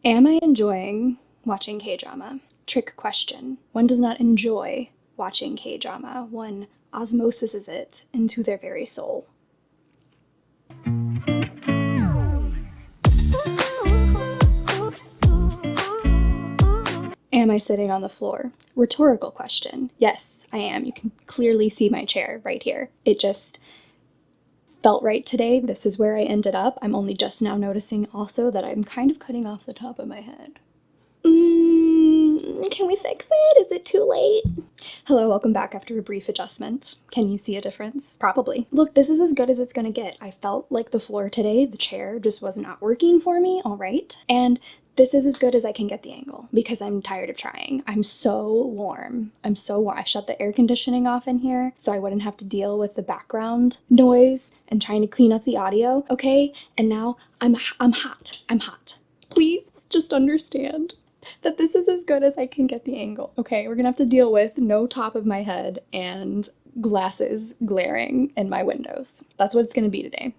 Am I enjoying watching K-drama? Trick question. One does not enjoy watching K-drama. One osmoses it into their very soul. Am I sitting on the floor? Rhetorical question. Yes, I am. You can clearly see my chair right here. It just felt right today. This is where I ended up. I'm only just now noticing also that I'm kind of cutting off the top of my head. Can we fix it? Is it too late? Hello, welcome back after a brief adjustment. Can you see a difference? Probably. Look, this is as good as it's gonna get. I felt like the floor today, the chair just was not working for me, all right? And this is as good as I can get the angle because I'm tired of trying. I'm so warm. I'm so warm. I shut the air conditioning off in here so I wouldn't have to deal with the background noise and trying to clean up the audio, okay? And now I'm hot. I'm hot. Please just understand that this is as good as I can get the angle, okay? We're gonna have to deal with no top of my head and glasses glaring in my windows. That's what it's gonna be today.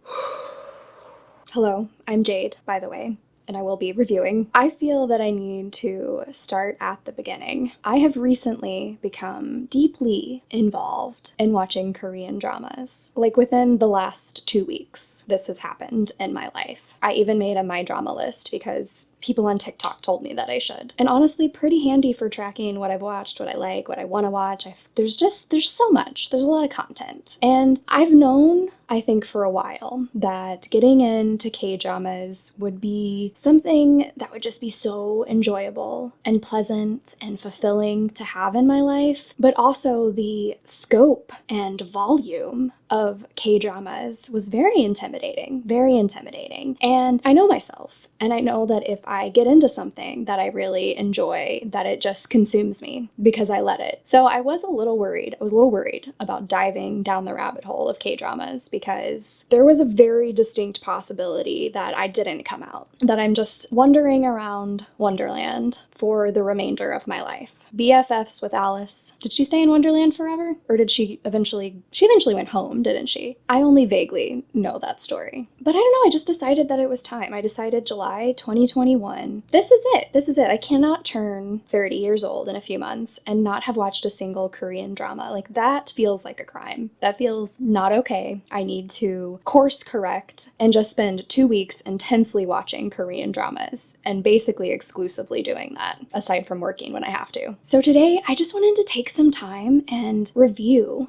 Hello, I'm Jade, by the way, and I will be reviewing. I feel that I need to start at the beginning. I have recently become deeply involved in watching Korean dramas. Like within the last 2 weeks, this has happened in my life. I even made a My Drama list because people on TikTok told me that I should. And honestly, pretty handy for tracking what I've watched, what I like, what I want to watch. There's so much. There's a lot of content. And I've known, I think for a while, that getting into K-dramas would be something that would just be so enjoyable and pleasant and fulfilling to have in my life, but also the scope and volume of K-dramas was very intimidating, very intimidating. And I know myself, and I know that if I get into something that I really enjoy, that it just consumes me because I let it. So I was a little worried. I was a little worried about diving down the rabbit hole of K-dramas because there was a very distinct possibility that I didn't come out, that I'm just wandering around Wonderland for the remainder of my life. BFFs with Alice. Did she stay in Wonderland forever? Or did she eventually went home, didn't she? I only vaguely know that story. But I don't know, I just decided that it was time. I decided July 2021. This is it. This is it. I cannot turn 30 years old in a few months and not have watched a single Korean drama. Like, that feels like a crime. That feels not okay. I need to course correct and just spend 2 weeks intensely watching Korean dramas and basically exclusively doing that, aside from working when I have to. So today, I just wanted to take some time and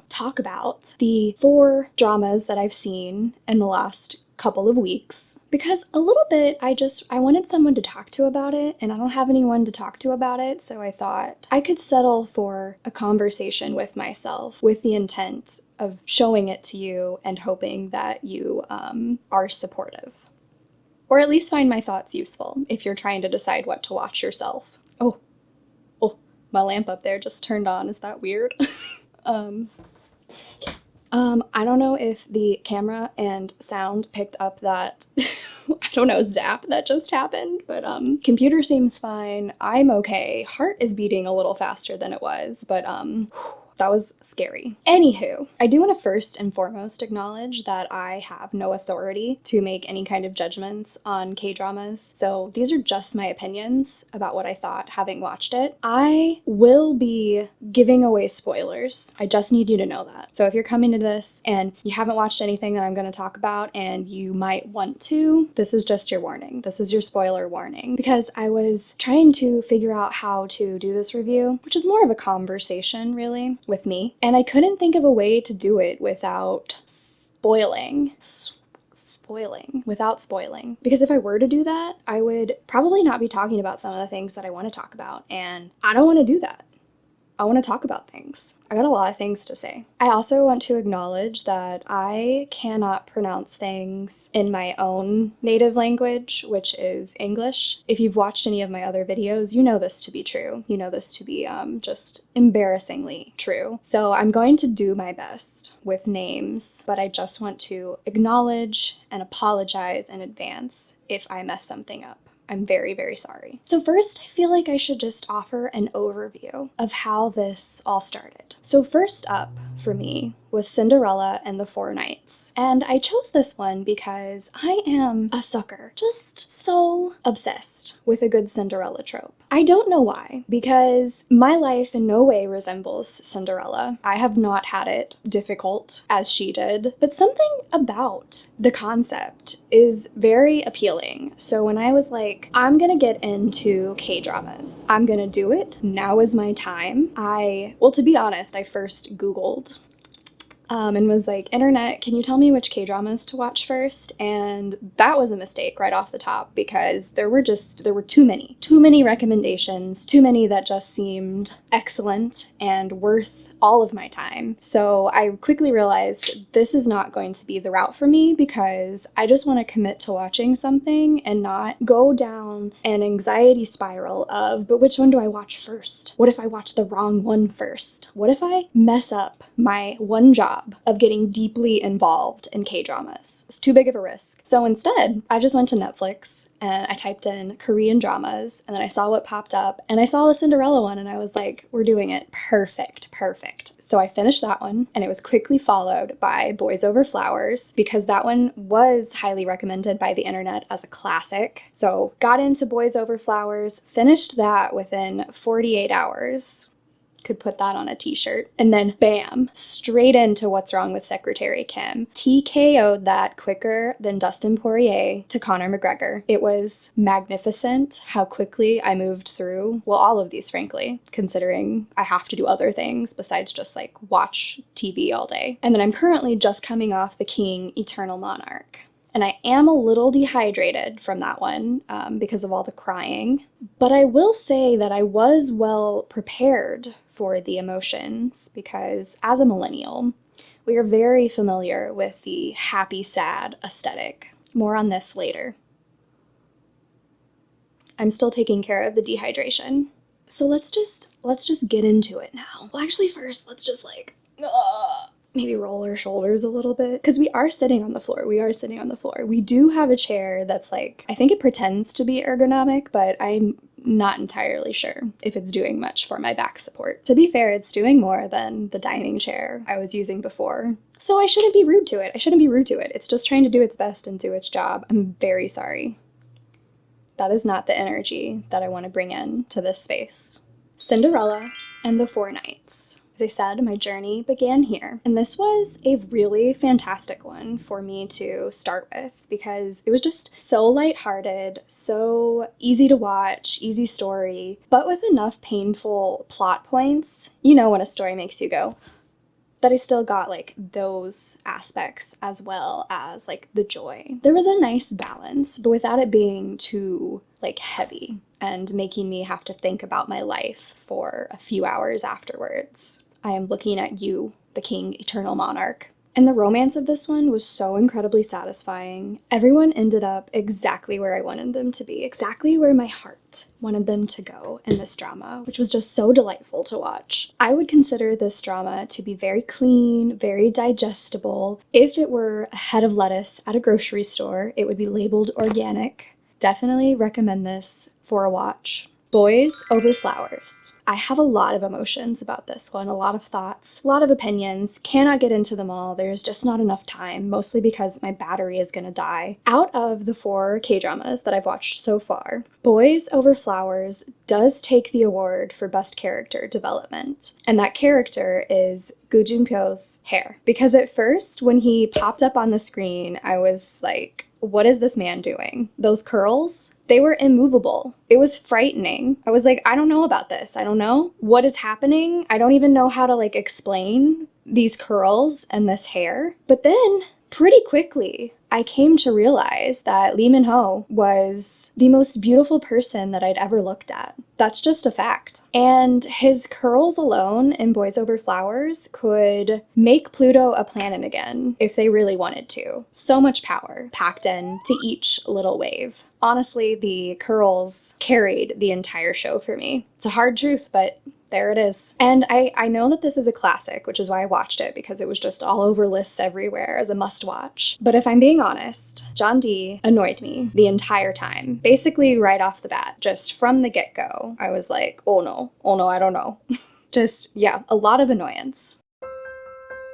talk about the 4 dramas that I've seen in the last couple of weeks, because a little bit I wanted someone to talk to about it, and I don't have anyone to talk to about it, so I thought I could settle for a conversation with myself with the intent of showing it to you and hoping that you are supportive. Or at least find my thoughts useful if you're trying to decide what to watch yourself. Oh, my lamp up there just turned on. Is that weird? I don't know if the camera and sound picked up that, I don't know, zap that just happened, but computer seems fine. I'm okay. Heart is beating a little faster than it was, but that was scary. Anywho, I do want to first and foremost acknowledge that I have no authority to make any kind of judgments on K-dramas, so these are just my opinions about what I thought having watched it. I will be giving away spoilers. I just need you to know that. So if you're coming to this and you haven't watched anything that I'm going to talk about and you might want to, this is just your warning. This is your spoiler warning, because I was trying to figure out how to do this review, which is more of a conversation really with me, and I couldn't think of a way to do it without spoiling, because if I were to do that, I would probably not be talking about some of the things that I want to talk about, and I don't want to do that. I want to talk about things. I got a lot of things to say. I also want to acknowledge that I cannot pronounce things in my own native language, which is English. If you've watched any of my other videos, you know this to be true. You know this to be just embarrassingly true. So I'm going to do my best with names, but I just want to acknowledge and apologize in advance if I mess something up. I'm very, very sorry. So first, I feel like I should just offer an overview of how this all started. So first up for me was Cinderella and the Four Knights. And I chose this one because I am a sucker, just so obsessed with a good Cinderella trope. I don't know why, because my life in no way resembles Cinderella. I have not had it difficult as she did, but something about the concept is very appealing. So when I was like, I'm gonna get into K-dramas, I'm gonna do it, now is my time, well, to be honest, I first Googled and was like, internet, can you tell me which K-dramas to watch first? And that was a mistake right off the top, because there were too many recommendations, too many that just seemed excellent and worth all of my time. So I quickly realized this is not going to be the route for me, because I just want to commit to watching something and not go down an anxiety spiral of, but which one do I watch first? What if I watch the wrong one first? What if I mess up my one job of getting deeply involved in K-dramas? It was too big of a risk. So instead, I just went to Netflix and I typed in Korean dramas, and then I saw what popped up, and I saw the Cinderella one, and I was like, we're doing it. Perfect. So I finished that one, and it was quickly followed by Boys Over Flowers, because that one was highly recommended by the internet as a classic. So got into Boys Over Flowers, finished that within 48 hours. Could put that on a t-shirt. And then bam, straight into What's Wrong with Secretary Kim. TKO'd that quicker than Dustin Poirier to Conor McGregor. It was magnificent how quickly I moved through, well, all of these, frankly, considering I have to do other things besides just like watch TV all day. And then I'm currently just coming off The King, Eternal Monarch. And I am a little dehydrated from that one because of all the crying. But I will say that I was well prepared for the emotions, because as a millennial, we are very familiar with the happy, sad aesthetic. More on this later. I'm still taking care of the dehydration. So let's just get into it now. Well, actually first, let's just like, maybe roll our shoulders a little bit, because we are sitting on the floor. We do have a chair that's like, I think it pretends to be ergonomic, but I'm not entirely sure if it's doing much for my back support. To be fair, it's doing more than the dining chair I was using before. So I shouldn't be rude to it. It's just trying to do its best and do its job. I'm very sorry. That is not the energy that I want to bring in to this space. Cinderella and the Four Knights. As I said, my journey began here, and this was a really fantastic one for me to start with, because it was just so lighthearted, so easy to watch, easy story, but with enough painful plot points, you know, when a story makes you go, that I still got like those aspects as well as like the joy. There was a nice balance, but without it being too like heavy and making me have to think about my life for a few hours afterwards. I am looking at you, the King, Eternal Monarch. And the romance of this one was so incredibly satisfying. Everyone ended up exactly where I wanted them to be, exactly where my heart wanted them to go in this drama, which was just so delightful to watch. I would consider this drama to be very clean, very digestible. If it were a head of lettuce at a grocery store, it would be labeled organic. Definitely recommend this for a watch. Boys Over Flowers. I have a lot of emotions about this one, a lot of thoughts, a lot of opinions. Cannot get into them all. There's just not enough time, mostly because my battery is gonna die. Out of the 4 K-dramas that I've watched so far, Boys Over Flowers does take the award for best character development. And that character is Gu Junpyo's hair. Because at first, when he popped up on the screen, I was like, what is this man doing? Those curls? They were immovable. It was frightening. I was like, I don't know about this. I don't know what is happening. I don't even know how to like explain these curls and this hair. But then pretty quickly, I came to realize that Lee Min-ho was the most beautiful person that I'd ever looked at. That's just a fact. And his curls alone in Boys Over Flowers could make Pluto a planet again if they really wanted to. So much power packed in to each little wave. Honestly, the curls carried the entire show for me. It's a hard truth, but there it is. And I know that this is a classic, which is why I watched it, because it was just all over lists everywhere as a must watch. But if I'm being honest, John D annoyed me the entire time. Basically right off the bat, just from the get-go, I was like, oh no, I don't know. Just, yeah, a lot of annoyance.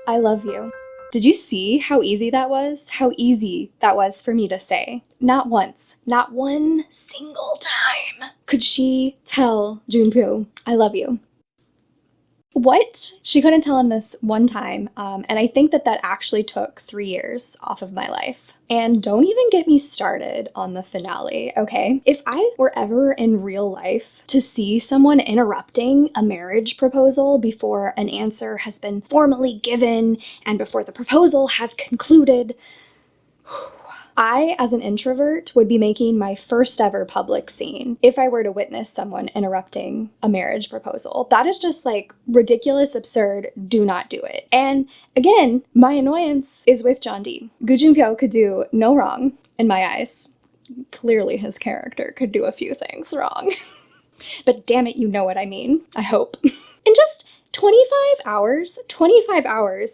I love you. Did you see how easy that was? How easy that was for me to say. Not once, not one single time could she tell Junpyo, I love you. What? She couldn't tell him this one time, and I think that actually took 3 years off of my life. And don't even get me started on the finale, okay? If I were ever in real life to see someone interrupting a marriage proposal before an answer has been formally given and before the proposal has concluded, I, as an introvert, would be making my first ever public scene if I were to witness someone interrupting a marriage proposal. That is just like ridiculous, absurd, do not do it. And again, my annoyance is with John D. Gu Junpyo could do no wrong in my eyes. Clearly his character could do a few things wrong. But damn it, you know what I mean. I hope. And just 25 hours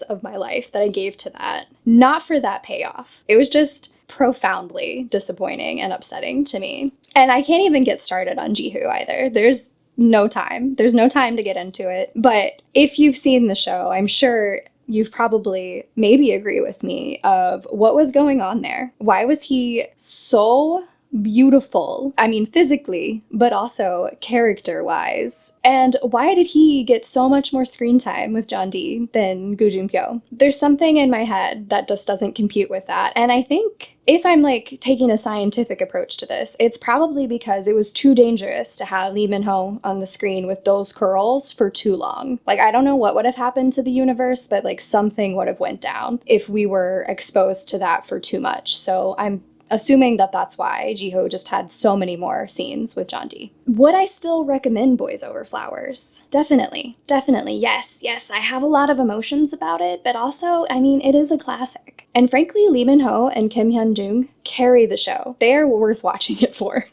of my life that I gave to that, not for that payoff. It was just profoundly disappointing and upsetting to me. And I can't even get started on Jihoo either. There's no time. There's no time to get into it. But if you've seen the show, I'm sure you've probably maybe agree with me of what was going on there. Why was he so beautiful? I mean, physically, but also character-wise. And why did he get so much more screen time with John D than Gu Junpyo? There's something in my head that just doesn't compute with that. And I think if I'm like taking a scientific approach to this, it's probably because it was too dangerous to have Lee Min-ho on the screen with those curls for too long. Like, I don't know what would have happened to the universe, but like something would have went down if we were exposed to that for too much. So I'm assuming that that's why Jihoo just had so many more scenes with John D. Would I still recommend Boys Over Flowers? Definitely. Definitely. Yes. I have a lot of emotions about it, but also, I mean, it is a classic. And frankly, Lee Min-ho and Kim Hyun-jung carry the show. They are worth watching it for.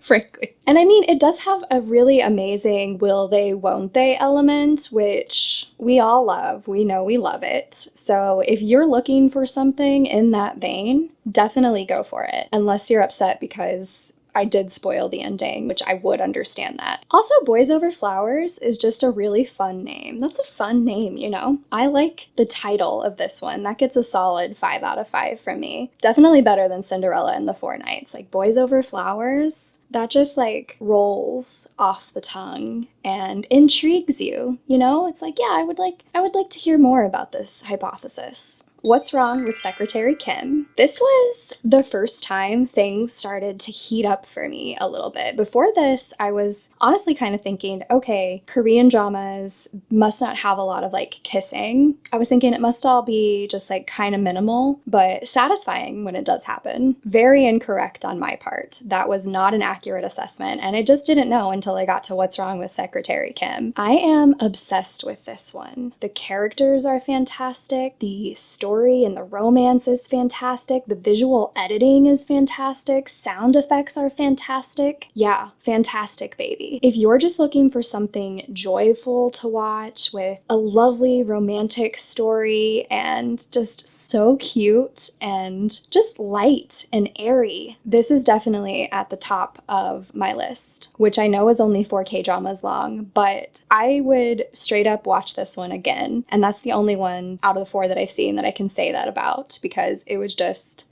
Frankly. And I mean, it does have a really amazing will they, won't they element, which we all love. We know we love it. So if you're looking for something in that vein, definitely go for it. Unless you're upset because I did spoil the ending, which I would understand that. Also, Boys Over Flowers is just a really fun name. That's a fun name, you know? I like the title of this one. That gets a solid 5 out of 5 from me. Definitely better than Cinderella and the Four Knights. Like, Boys Over Flowers, that just like rolls off the tongue and intrigues you, you know? It's like, yeah, I would like to hear more about this hypothesis. What's wrong with Secretary Kim? This was the first time things started to heat up for me a little bit. Before this, I was honestly kind of thinking, okay, Korean dramas must not have a lot of like kissing. I was thinking it must all be just like kind of minimal, but satisfying when it does happen. Very incorrect on my part. That was not an accurate assessment, and I just didn't know until I got to What's Wrong with Secretary Kim. I am obsessed with this one. The characters are fantastic. The story and the romance is fantastic. The visual editing is fantastic. Sound effects are fantastic. Yeah, fantastic, baby. If you're just looking for something joyful to watch with a lovely romantic story and just so cute and just light and airy, this is definitely at the top of my list, which I know is only 4 Kdramas long, but I would straight up watch this one again. And that's the only one out of the 4 that I've seen that I can say that about, because it was just,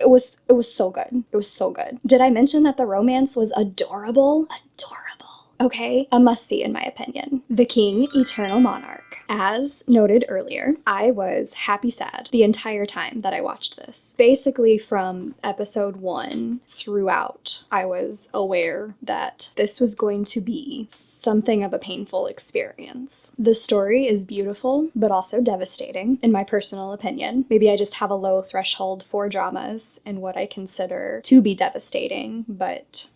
it was so good. It was so good. Did I mention that the romance was adorable? Adorable. Okay, a must-see in my opinion. The King, Eternal Monarch. As noted earlier, I was happy sad the entire time that I watched this. Basically from episode 1 throughout, I was aware that this was going to be something of a painful experience. The story is beautiful, but also devastating, in my personal opinion. Maybe I just have a low threshold for dramas and what I consider to be devastating, but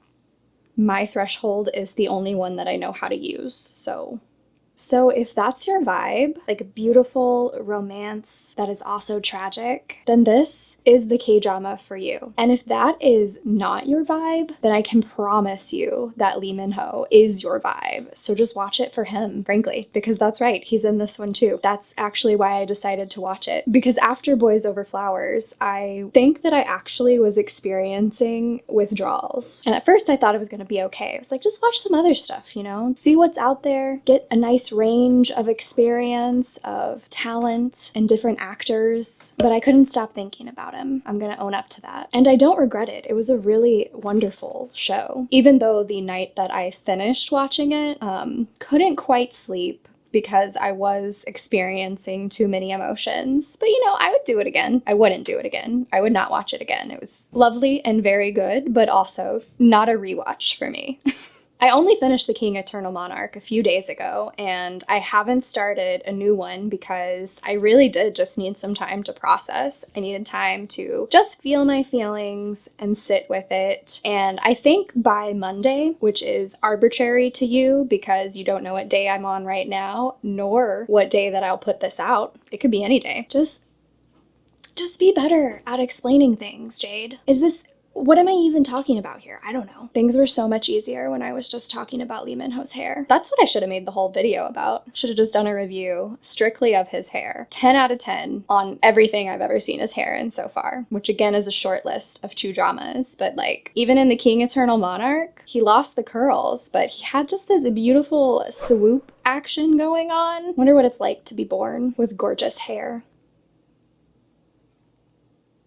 my threshold is the only one that I know how to use, So if that's your vibe, like a beautiful romance that is also tragic, then this is the K-drama for you. And if that is not your vibe, then I can promise you that Lee Min-ho is your vibe. So just watch it for him, frankly, because that's right, he's in this one too. That's actually why I decided to watch it. Because after Boys Over Flowers, I think that I actually was experiencing withdrawals. And at first I thought it was gonna be okay. I was like, just watch some other stuff, you know? See what's out there, get a nice this range of experience, of talent, and different actors, but I couldn't stop thinking about him. I'm gonna own up to that. And I don't regret it. It was a really wonderful show. Even though the night that I finished watching it, couldn't quite sleep because I was experiencing too many emotions. But you know, I would do it again. I wouldn't do it again. I would not watch it again. It was lovely and very good, but also not a rewatch for me. I only finished The King Eternal Monarch a few days ago, and I haven't started a new one because I really did just need some time to process. I needed time to just feel my feelings and sit with it. And I think by Monday, which is arbitrary to you because you don't know what day I'm on right now, nor what day that I'll put this out. It could be any day. Just be better at explaining things, Jade. What am I even talking about here? I don't know. Things were so much easier when I was just talking about Lee Min-ho's hair. That's what I should have made the whole video about. Should have just done a review strictly of his hair. 10 out of 10 on everything I've ever seen his hair in so far, which again is a short list of 2 dramas. But like, even in The King Eternal Monarch, he lost the curls, but he had just this beautiful swoop action going on. Wonder what it's like to be born with gorgeous hair.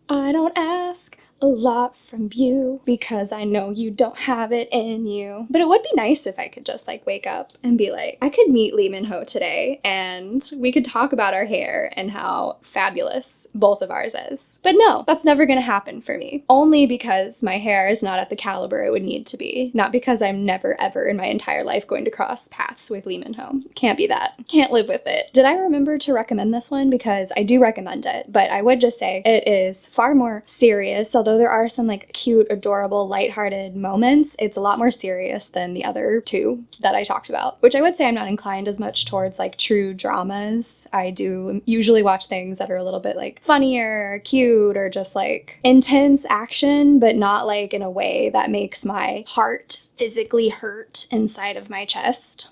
I don't ask a lot from you because I know you don't have it in you. But it would be nice if I could just like wake up and be like, I could meet Lee Min-ho today and we could talk about our hair and how fabulous both of ours is. But no, that's never gonna happen for me. Only because my hair is not at the caliber it would need to be. Not because I'm never ever in my entire life going to cross paths with Lee Min-ho. Can't be that. Can't live with it. Did I remember to recommend this one? Because I do recommend it, but I would just say it is far more serious. Although there are some like cute, adorable, lighthearted moments, it's a lot more serious than the other 2 that I talked about, which I would say I'm not inclined as much towards like true dramas. I do usually watch things that are a little bit like funnier, cute, or just like intense action, but not like in a way that makes my heart physically hurt inside of my chest.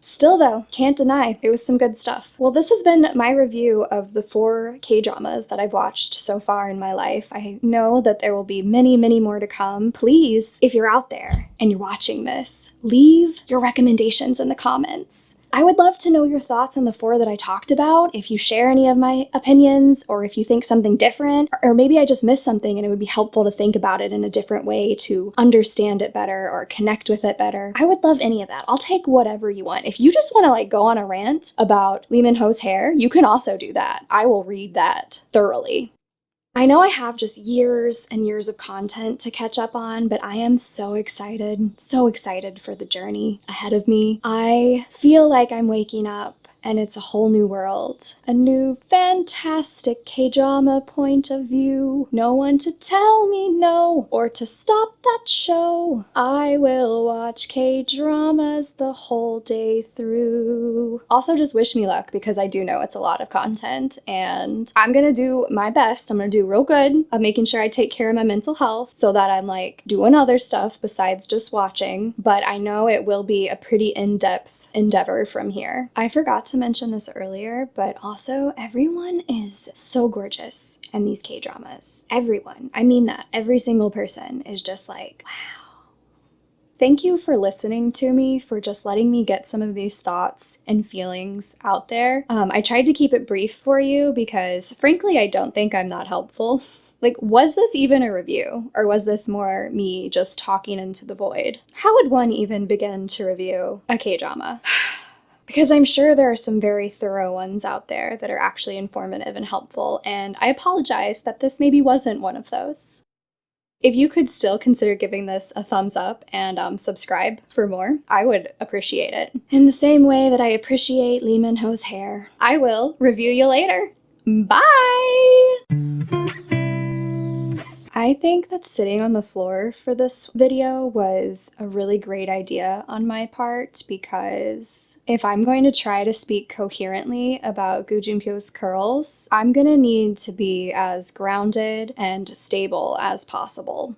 Still though, can't deny, it was some good stuff. Well, this has been my review of the 4 K-dramas that I've watched so far in my life. I know that there will be many, many more to come. Please, if you're out there and you're watching this, leave your recommendations in the comments. I would love to know your thoughts on the 4 that I talked about, if you share any of my opinions, or if you think something different, or maybe I just missed something and it would be helpful to think about it in a different way to understand it better or connect with it better. I would love any of that. I'll take whatever you want. If you just want to like go on a rant about Lee Min-ho's hair, you can also do that. I will read that thoroughly. I know I have just years and years of content to catch up on, but I am so excited for the journey ahead of me. I feel like I'm waking up and it's a whole new world. A new fantastic K-drama point of view. No one to tell me no or to stop that show. I will watch K-dramas the whole day through. Also, just wish me luck because I do know it's a lot of content and I'm gonna do my best. I'm gonna do real good of making sure I take care of my mental health so that I'm like doing other stuff besides just watching, but I know it will be a pretty in-depth endeavor from here. I forgot to mention this earlier, but also everyone is so gorgeous in these K-dramas. Everyone. I mean that. Every single person is just like, wow. Thank you for listening to me, for just letting me get some of these thoughts and feelings out there. I tried to keep it brief for you because frankly, I don't think I'm that helpful. Like, was this even a review? Or was this more me just talking into the void? How would one even begin to review a K-drama? Because I'm sure there are some very thorough ones out there that are actually informative and helpful, and I apologize that this maybe wasn't one of those. If you could still consider giving this a thumbs up and subscribe for more, I would appreciate it. In the same way that I appreciate Lee Min-ho's hair. I will review you later. Bye! I think that sitting on the floor for this video was a really great idea on my part because if I'm going to try to speak coherently about Gu Junpyo's curls, I'm gonna need to be as grounded and stable as possible.